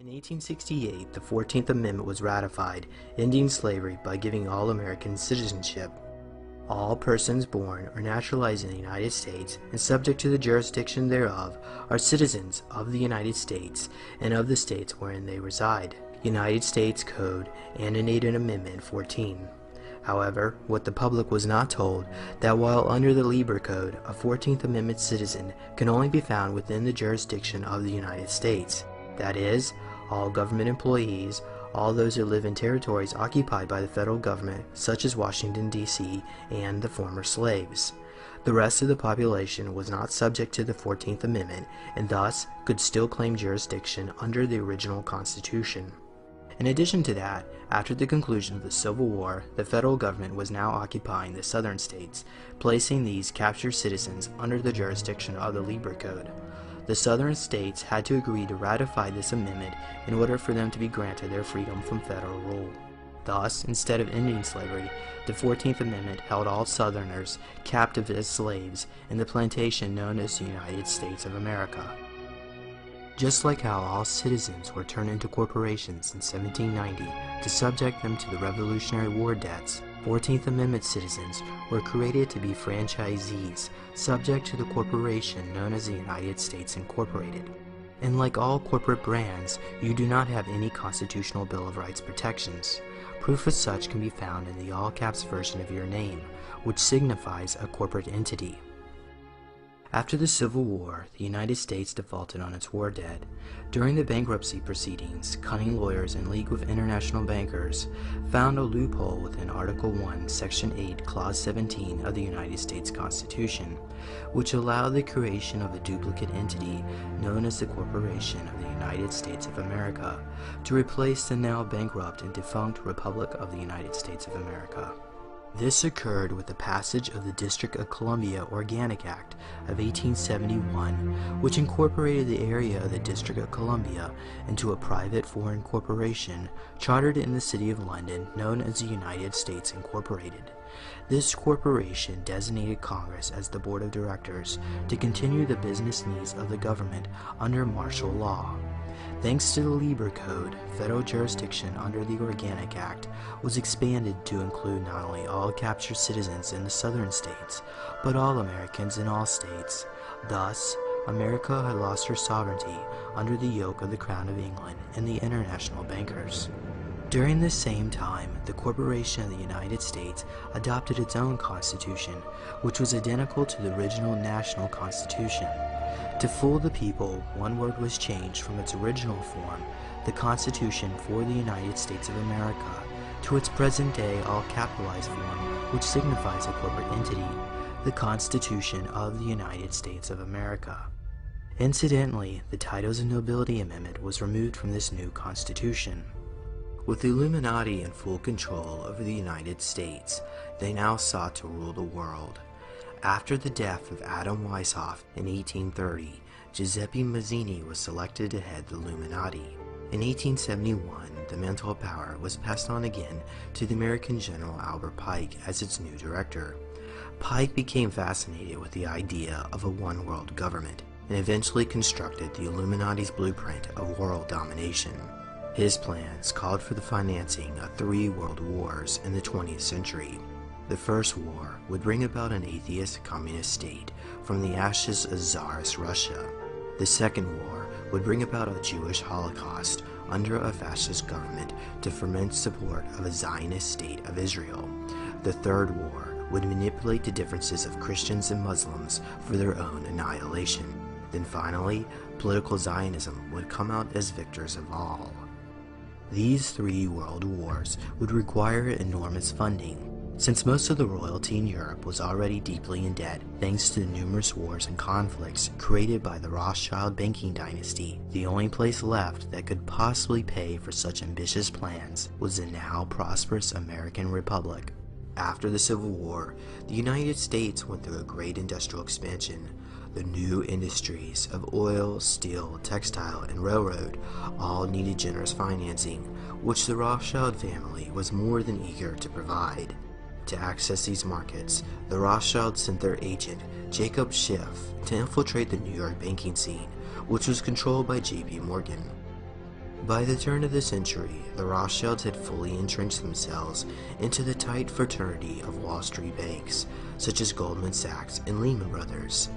In 1868, the 14th Amendment was ratified, ending slavery by giving all Americans citizenship. All persons born or naturalized in the United States and subject to the jurisdiction thereof are citizens of the United States and of the states wherein they reside. United States Code annotated Amendment 14. However, what the public was not told, that while under the Lieber Code, a 14th Amendment citizen can only be found within the jurisdiction of the United States. That is, all government employees, all those who live in territories occupied by the federal government, such as Washington, D.C., and the former slaves. The rest of the population was not subject to the 14th Amendment, and thus could still claim jurisdiction under the original Constitution. In addition to that, after the conclusion of the Civil War, the federal government was now occupying the southern states, placing these captured citizens under the jurisdiction of the Lieber Code. The southern states had to agree to ratify this amendment in order for them to be granted their freedom from federal rule. Thus, instead of ending slavery, the 14th Amendment held all Southerners captive as slaves in the plantation known as the United States of America. Just like how all citizens were turned into corporations in 1790 to subject them to the Revolutionary War debts, 14th Amendment citizens were created to be franchisees, subject to the corporation known as the United States Incorporated. And like all corporate brands, you do not have any constitutional Bill of Rights protections. Proof of such can be found in the all-caps version of your name, which signifies a corporate entity. After the Civil War, the United States defaulted on its war debt. During the bankruptcy proceedings, cunning lawyers and League of International Bankers found a loophole within Article 1, Section 8, Clause 17 of the United States Constitution, which allowed the creation of a duplicate entity known as the Corporation of the United States of America to replace the now bankrupt and defunct Republic of the United States of America. This occurred with the passage of the District of Columbia Organic Act of 1871, which incorporated the area of the District of Columbia into a private foreign corporation chartered in the City of London known as the United States Incorporated. This corporation designated Congress as the board of directors to continue the business needs of the government under martial law. Thanks to the Lieber Code, federal jurisdiction under the Organic Act was expanded to include not only all captured citizens in the southern states, but all Americans in all states. Thus, America had lost her sovereignty under the yoke of the Crown of England and the international bankers. During this same time, the Corporation of the United States adopted its own constitution, which was identical to the original national constitution. To fool the people, one word was changed from its original form, the Constitution for the United States of America, to its present-day all-capitalized form, which signifies a corporate entity, the Constitution of the United States of America. Incidentally, the Titles of Nobility Amendment was removed from this new Constitution. With the Illuminati in full control over the United States, they now sought to rule the world. After the death of Adam Weishaupt in 1830, Giuseppe Mazzini was selected to head the Illuminati. In 1871, the mantle of power was passed on again to the American General Albert Pike as its new director. Pike became fascinated with the idea of a one-world government and eventually constructed the Illuminati's blueprint of world domination. His plans called for the financing of 3 world wars in the 20th century. The First War would bring about an atheist communist state from the ashes of Tsarist Russia. The Second War would bring about a Jewish Holocaust under a fascist government to foment support of a Zionist state of Israel. The Third War would manipulate the differences of Christians and Muslims for their own annihilation. Then finally, political Zionism would come out as victors of all. These 3 world wars would require enormous funding. Since most of the royalty in Europe was already deeply in debt thanks to the numerous wars and conflicts created by the Rothschild banking dynasty, the only place left that could possibly pay for such ambitious plans was the now prosperous American Republic. After the Civil War, the United States went through a great industrial expansion. The new industries of oil, steel, textile, and railroad all needed generous financing, which the Rothschild family was more than eager to provide. To access these markets, the Rothschilds sent their agent, Jacob Schiff, to infiltrate the New York banking scene, which was controlled by J.P. Morgan. By the turn of the century, the Rothschilds had fully entrenched themselves into the tight fraternity of Wall Street banks, such as Goldman Sachs and Lehman Brothers.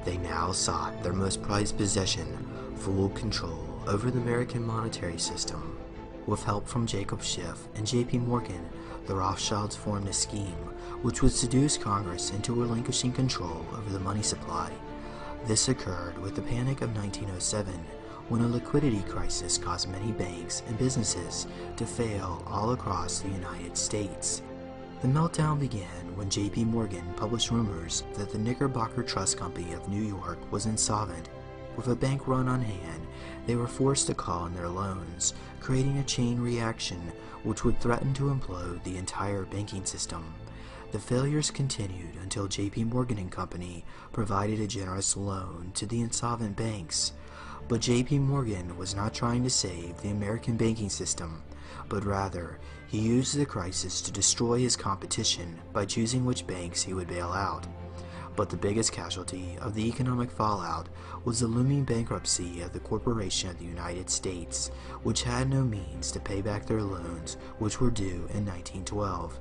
They now sought their most prized possession, full control over the American monetary system. With help from Jacob Schiff and J.P. Morgan, the Rothschilds formed a scheme which would seduce Congress into relinquishing control over the money supply. This occurred with the Panic of 1907, when a liquidity crisis caused many banks and businesses to fail all across the United States. The meltdown began when J.P. Morgan published rumors that the Knickerbocker Trust Company of New York was insolvent. With a bank run on hand, they were forced to call in their loans, creating a chain reaction which would threaten to implode the entire banking system. The failures continued until J.P. Morgan & Company provided a generous loan to the insolvent banks. But J.P. Morgan was not trying to save the American banking system, but rather he used the crisis to destroy his competition by choosing which banks he would bail out. But the biggest casualty of the economic fallout was the looming bankruptcy of the Corporation of the United States, which had no means to pay back their loans, which were due in 1912.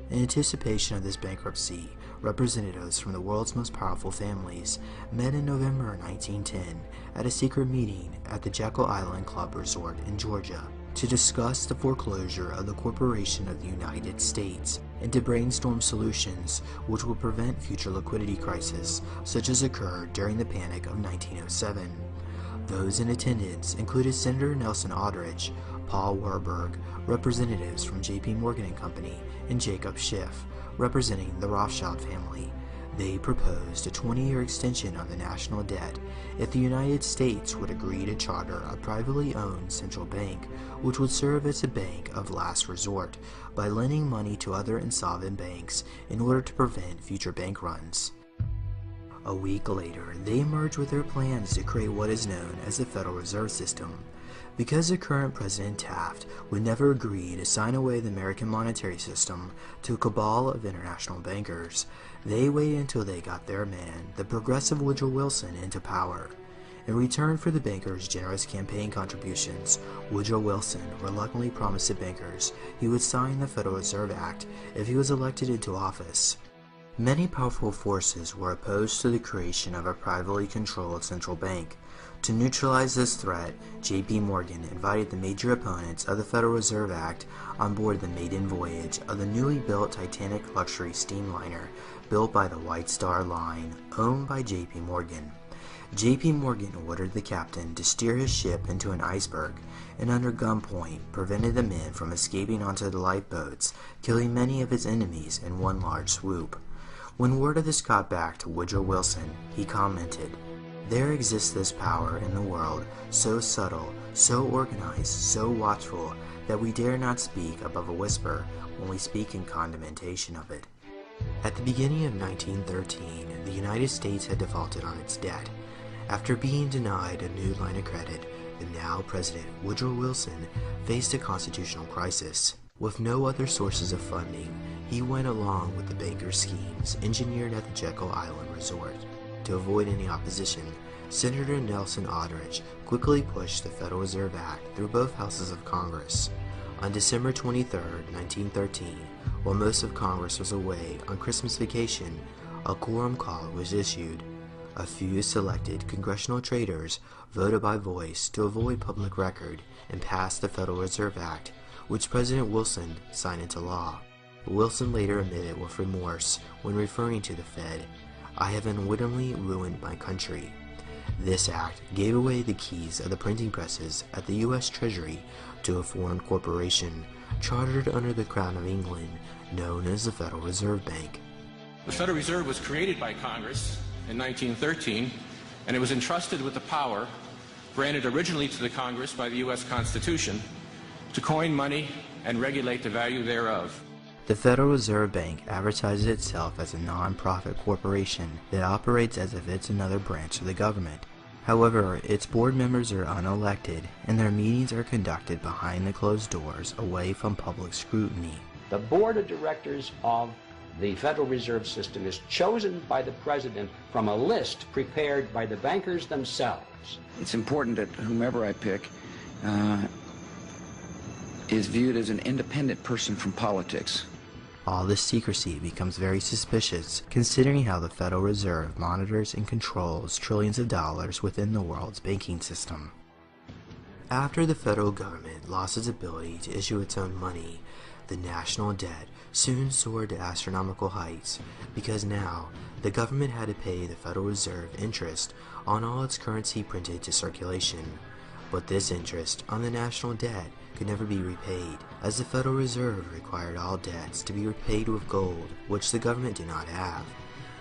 In anticipation of this bankruptcy, representatives from the world's most powerful families met in November 1910 at a secret meeting at the Jekyll Island Club Resort in Georgia to discuss the foreclosure of the Corporation of the United States and to brainstorm solutions which would prevent future liquidity crises such as occurred during the Panic of 1907. Those in attendance included Senator Nelson Aldrich, Paul Warburg, representatives from J.P. Morgan & Company, and Jacob Schiff, representing the Rothschild family. They proposed a 20-year extension on the national debt if the United States would agree to charter a privately owned central bank which would serve as a bank of last resort by lending money to other insolvent banks in order to prevent future bank runs. A week later, they emerged with their plans to create what is known as the Federal Reserve System. Because the current President Taft would never agree to sign away the American monetary system to a cabal of international bankers, they waited until they got their man, the progressive Woodrow Wilson, into power. In return for the bankers' generous campaign contributions, Woodrow Wilson reluctantly promised the bankers he would sign the Federal Reserve Act if he was elected into office. Many powerful forces were opposed to the creation of a privately controlled central bank. To neutralize this threat, J.P. Morgan invited the major opponents of the Federal Reserve Act on board the maiden voyage of the newly built Titanic luxury steamliner built by the White Star Line, owned by J.P. Morgan. J.P. Morgan ordered the captain to steer his ship into an iceberg and under gunpoint prevented the men from escaping onto the lifeboats, killing many of his enemies in one large swoop. When word of this got back to Woodrow Wilson, he commented, "There exists this power in the world, so subtle, so organized, so watchful, that we dare not speak above a whisper when we speak in condemnation of it." At the beginning of 1913, the United States had defaulted on its debt. After being denied a new line of credit, the now President Woodrow Wilson faced a constitutional crisis. With no other sources of funding, he went along with the bankers' schemes engineered at the Jekyll Island Resort. To avoid any opposition, Senator Nelson Aldrich quickly pushed the Federal Reserve Act through both houses of Congress. On December 23, 1913, while most of Congress was away on Christmas vacation, a quorum call was issued. A few selected congressional traitors voted by voice to avoid public record and passed the Federal Reserve Act, which President Wilson signed into law. Wilson later admitted with remorse when referring to the Fed, "I have unwittingly ruined my country." This act gave away the keys of the printing presses at the U.S. Treasury to a foreign corporation chartered under the Crown of England, known as the Federal Reserve Bank. The Federal Reserve was created by Congress in 1913, and it was entrusted with the power granted originally to the Congress by the U.S. Constitution to coin money and regulate the value thereof. The Federal Reserve Bank advertises itself as a non-profit corporation that operates as if it's another branch of the government. However, its board members are unelected, and their meetings are conducted behind the closed doors, away from public scrutiny. The board of directors of the Federal Reserve System is chosen by the President from a list prepared by the bankers themselves. It's important that whomever I pick is viewed as an independent person from politics. All this secrecy becomes very suspicious, considering how the Federal Reserve monitors and controls trillions of dollars within the world's banking system. After the federal government lost its ability to issue its own money, the national debt soon soared to astronomical heights, because now the government had to pay the Federal Reserve interest on all its currency printed to circulation. But this interest on the national debt could never be repaid, as the Federal Reserve required all debts to be repaid with gold, which the government did not have.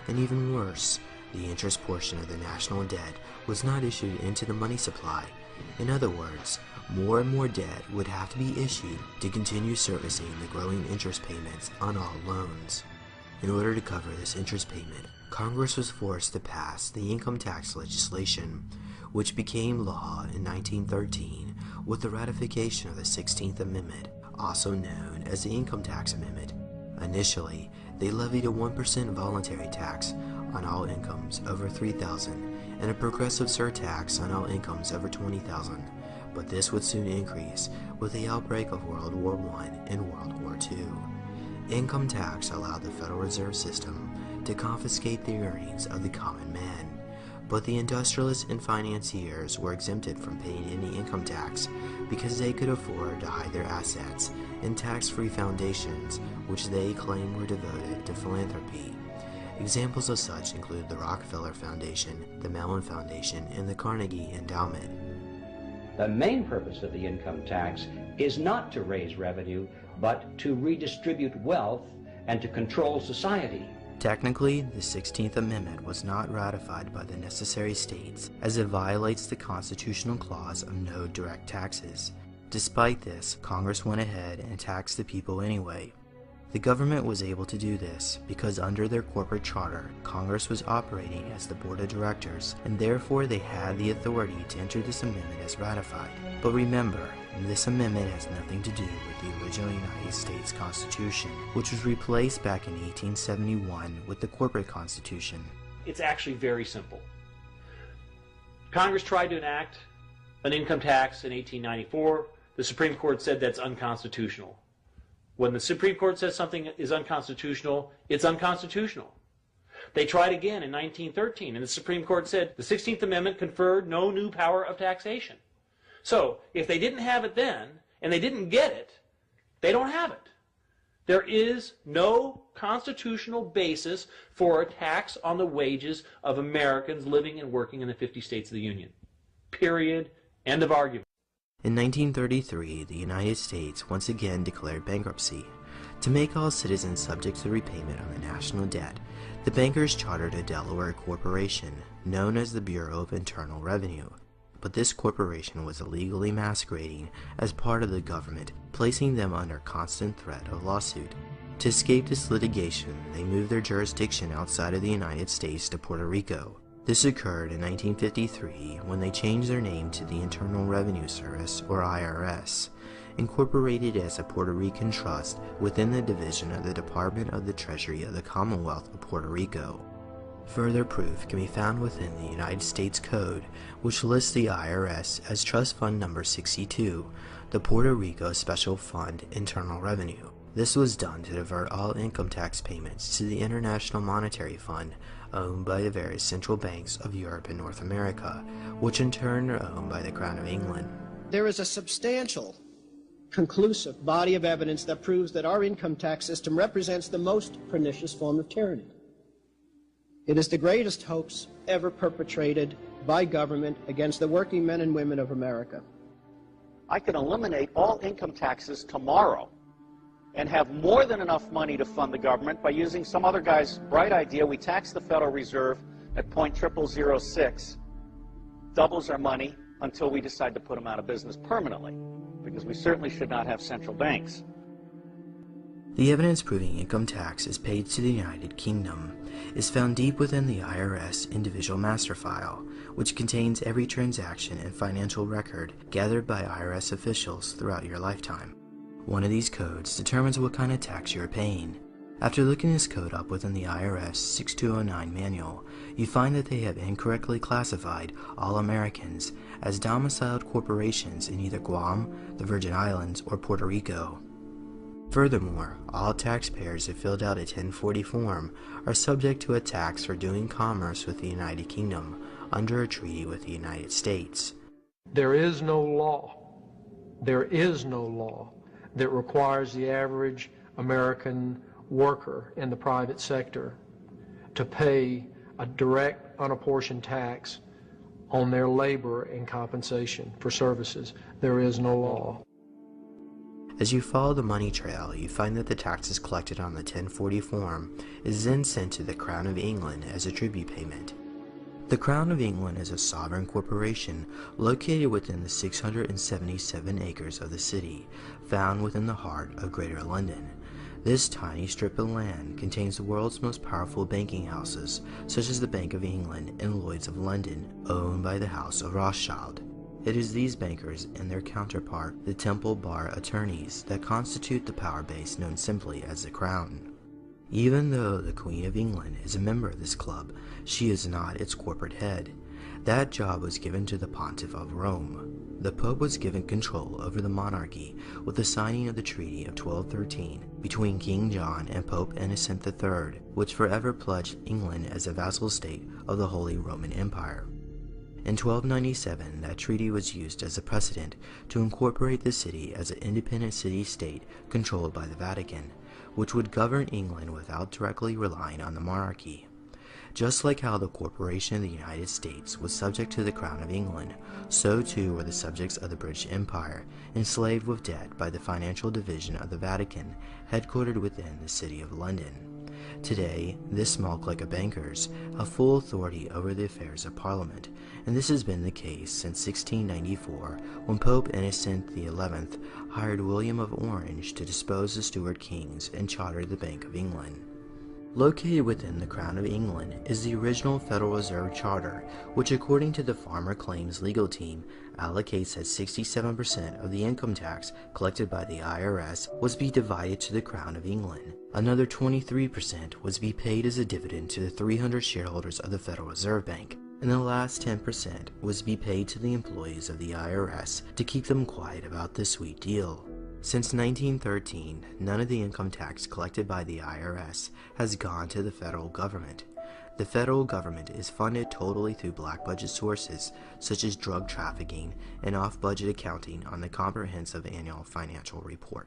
And even worse, the interest portion of the national debt was not issued into the money supply. In other words, more and more debt would have to be issued to continue servicing the growing interest payments on all loans. In order to cover this interest payment, Congress was forced to pass the income tax legislation, which became law in 1913 with the ratification of the 16th Amendment, also known as the Income Tax Amendment. Initially, they levied a 1% voluntary tax on all incomes over $3,000 and a progressive surtax on all incomes over $20,000, but this would soon increase with the outbreak of World War I and World War II. Income tax allowed the Federal Reserve System to confiscate the earnings of the common man, but the industrialists and financiers were exempted from paying any income tax because they could afford to hide their assets in tax-free foundations which they claimed were devoted to philanthropy. Examples of such include the Rockefeller Foundation, the Mellon Foundation, and the Carnegie Endowment. The main purpose of the income tax is not to raise revenue, but to redistribute wealth and to control society. Technically, the 16th Amendment was not ratified by the necessary states, as it violates the constitutional clause of no direct taxes. Despite this, Congress went ahead and taxed the people anyway. The government was able to do this because under their corporate charter, Congress was operating as the board of directors, and therefore they had the authority to enter this amendment as ratified. But remember, this amendment has nothing to do with the original United States Constitution, which was replaced back in 1871 with the corporate constitution. It's actually very simple. Congress tried to enact an income tax in 1894. The Supreme Court said that's unconstitutional. When the Supreme Court says something is unconstitutional, it's unconstitutional. They tried again in 1913, and the Supreme Court said the 16th Amendment conferred no new power of taxation. So, if they didn't have it then, and they didn't get it, they don't have it. There is no constitutional basis for a tax on the wages of Americans living and working in the 50 states of the Union. Period. End of argument. In 1933, the United States once again declared bankruptcy. To make all citizens subject to the repayment of the national debt, the bankers chartered a Delaware corporation known as the Bureau of Internal Revenue. But this corporation was illegally masquerading as part of the government, placing them under constant threat of lawsuit. To escape this litigation, they moved their jurisdiction outside of the United States to Puerto Rico. This occurred in 1953 when they changed their name to the Internal Revenue Service, or IRS, incorporated as a Puerto Rican trust within the division of the Department of the Treasury of the Commonwealth of Puerto Rico. Further proof can be found within the United States Code, which lists the IRS as Trust Fund Number 62, the Puerto Rico Special Fund Internal Revenue. This was done to divert all income tax payments to the International Monetary Fund, owned by the various central banks of Europe and North America, which in turn are owned by the Crown of England. There is a substantial, conclusive body of evidence that proves that our income tax system represents the most pernicious form of tyranny. It is the greatest hoax ever perpetrated by government against the working men and women of America. I can eliminate all income taxes tomorrow and have more than enough money to fund the government by using some other guy's bright idea. We tax the Federal Reserve at 0.0006, doubles our money until we decide to put them out of business permanently, because we certainly should not have central banks. The evidence proving income tax is paid to the United Kingdom is found deep within the IRS Individual Master File, which contains every transaction and financial record gathered by IRS officials throughout your lifetime. One of these codes determines what kind of tax you are paying. After looking this code up within the IRS 6209 manual, you find that they have incorrectly classified all Americans as domiciled corporations in either Guam, the Virgin Islands, or Puerto Rico. Furthermore, all taxpayers who filled out a 1040 form are subject to a tax for doing commerce with the United Kingdom under a treaty with the United States. There is no law that requires the average American worker in the private sector to pay a direct unapportioned tax on their labor and compensation for services. There is no law. As you follow the money trail, you find that the taxes collected on the 1040 form is then sent to the Crown of England as a tribute payment. The Crown of England is a sovereign corporation located within the 677 acres of the city, found within the heart of Greater London. This tiny strip of land contains the world's most powerful banking houses, such as the Bank of England and Lloyd's of London, owned by the House of Rothschild. It is these bankers and their counterpart, the Temple Bar attorneys, that constitute the power base known simply as the Crown. Even though the Queen of England is a member of this club, she is not its corporate head. That job was given to the Pontiff of Rome. The Pope was given control over the monarchy with the signing of the Treaty of 1213 between King John and Pope Innocent III, which forever pledged England as a vassal state of the Holy Roman Empire. In 1297, that treaty was used as a precedent to incorporate the city as an independent city-state controlled by the Vatican, which would govern England without directly relying on the monarchy. Just like how the Corporation of the United States was subject to the Crown of England, so too were the subjects of the British Empire, enslaved with debt by the financial division of the Vatican, headquartered within the City of London. Today, this small clique of bankers have full authority over the affairs of Parliament, and this has been the case since 1694, when Pope Innocent XI hired William of Orange to depose the Stuart kings and charter the Bank of England. Located within the Crown of England is the original Federal Reserve Charter, which according to the Farmer Claims legal team, allocates that 67% of the income tax collected by the IRS was to be divided to the Crown of England. Another 23% was to be paid as a dividend to the 300 shareholders of the Federal Reserve Bank, and the last 10% was to be paid to the employees of the IRS to keep them quiet about this sweet deal. Since 1913, none of the income tax collected by the IRS has gone to the federal government. The federal government is funded totally through black budget sources such as drug trafficking and off-budget accounting on the Comprehensive Annual Financial Report.